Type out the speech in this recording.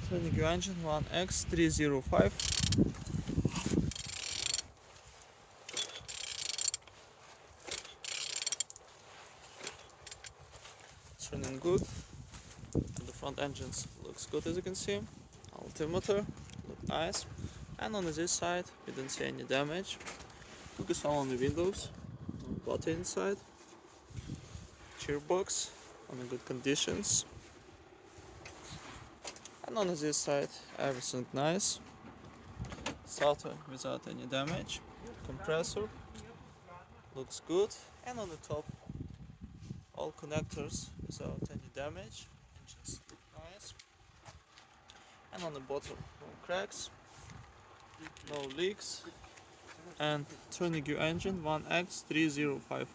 Turning your engine 1X305. It's running good. The front engines looks good, as you can see. Altimeter look nice. And on this side we didn't see any damage. Focus on the windows, body inside. Gearbox on a good conditions. And on this side everything nice. Starter without any damage. Compressor looks good. And on the top all connectors without any damage. Engines look nice. And on the bottom no cracks, no leaks. And turning your engine 1X305.